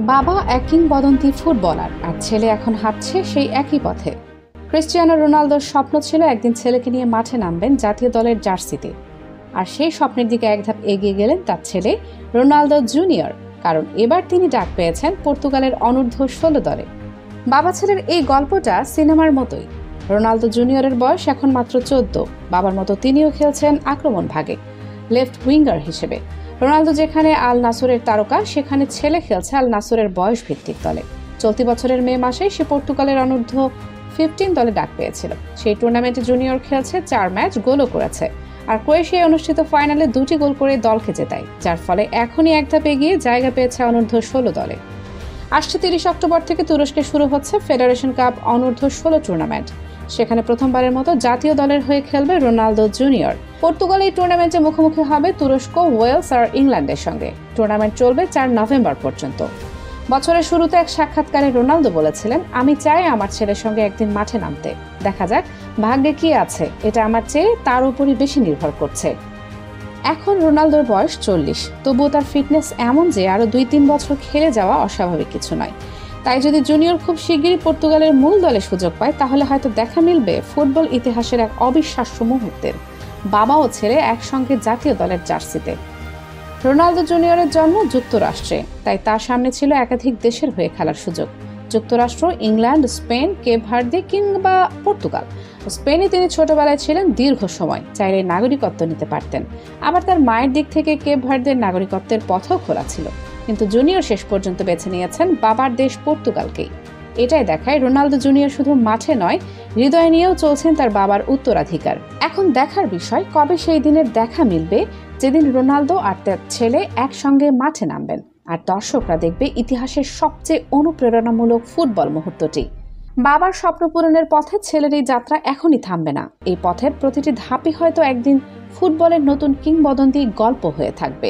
বাবা এক কিংবদন্তি ফুটবলার আর ছেলে এখন হাঁটছে সেই একই পথে। ক্রিস্টিয়ানো রোনালদোর স্বপ্ন ছিল একদিন ছেলেকে নিয়ে মাঠে নামবেন জাতীয় দলের জার্সিতে, আর সেই স্বপ্নের দিকে এক ধাপ এগিয়ে গেলেন তার ছেলে রোনালদো জুনিয়র, কারণ এবার তিনি ডাক পেয়েছেন পর্তুগালের অনূর্ধ্ব 16 দলে। বাবা ছেলের এই গল্পটা সিনেমার মতোই। রোনালদো জুনিয়রের বয়স এখন মাত্র 14। বাবার মতো তিনিও খেলছেন আক্রমণ ভাগে, লেফট উইঙ্গার হিসেবে। রোনালদো যেখানে আল নাসরের তারকা, সেখানে ছেলে খেলছে আল নাসরের বয়স ভিত্তিক দলে। চলতি বছরের মে মাসে সে পর্তুগালের অনূর্ধ্ব 15 দলে ডাক পেয়েছিল। সেই টুর্নামেন্টে জুনিয়র খেলছে 4 ম্যাচ, গোলও করেছে, আর ক্রোয়েশিয়ায় অনুষ্ঠিত ফাইনালে 2টি গোল করে দলকে জেতায়, যার ফলে এখনই এক ধাপ এগিয়ে জায়গা পেয়েছে অনূর্ধ্ব 16 দলে। আসছে 30 অক্টোবর থেকে তুরস্কে শুরু হচ্ছে ফেডারেশন কাপ অনূর্ধ্ব 16 টুর্নামেন্ট। সেখানে প্রথমবারের মতো জাতীয় দলের হয়ে খেলবে রোনালদো জুনিয়র। পর্তুগাল এই টুর্নামেন্টে মুখোমুখি হবে তুরস্ক, ওয়েলস আর ইংল্যান্ডের সঙ্গে। টুর্নামেন্ট চলবে 4 নভেম্বর পর্যন্ত। বছরের শুরুতে এক সাক্ষাৎকারে রোনালদো বলেছিলেন, আমি চাই আমার ছেলের সঙ্গে একদিন মাঠে নামতে। দেখা যাক ভাগ্যে কি আছে, এটা আমার চেয়ে তার উপরই বেশি নির্ভর করছে। এখন রোনালদোর বয়স 40, তবুও তার ফিটনেস এমন যে আরো 2-3 বছর খেলে যাওয়া অস্বাভাবিক কিছু নয়। তাই যদি জুনিয়র খুব শিগগিরই পর্তুগালের মূল দলে সুযোগ পায়, তাহলে হয়তো দেখা মিলবে ফুটবল ইতিহাসের এক অবিশ্বাস্য মুহূর্তের। বাবা ও ছেলে একসঙ্গে জাতীয় দলের জার্সিতে। রোনালদো জুনিয়রের জন্ম যুক্তরাষ্ট্রে, তাই তার সামনে ছিল একাধিক দেশের হয়ে খেলার সুযোগ। যুক্তরাষ্ট্র, ইংল্যান্ড, স্পেন, কেপ ভার্দে কিংবা পর্তুগাল। স্পেনে তিনি ছোটবেলায় ছিলেন দীর্ঘ সময়, চাইলে নাগরিকত্ব নিতে পারতেন। আবার তার মায়ের দিক থেকে কেপ ভার্দের নাগরিকত্বের পথও খোলা ছিল, কিন্তু জুনিয়র শেষ পর্যন্ত বেছে নিয়েছেন বাবার দেশ পর্তুগালকেই। এটাই দেখায় রোনালদো জুনিয়র শুধু মাঠে নয়, হৃদয় নিয়েও চলছেন তার বাবার উত্তরাধিকার। এখন দেখার বিষয় কবে সেই দিনের দেখা মিলবে, যেদিন রোনালদো আর তার ছেলে একসঙ্গে মাঠে নামবেন, আর দর্শকরা দেখবে ইতিহাসের সবচেয়ে অনুপ্রেরণামূলক ফুটবল মুহূর্তটি। বাবার স্বপ্ন পূরণের পথে ছেলের এই যাত্রা এখনই থামবে না। এই পথের প্রতিটি ধাপই হয়তো একদিন ফুটবলের নতুন কিংবদন্তি গল্প হয়ে থাকবে।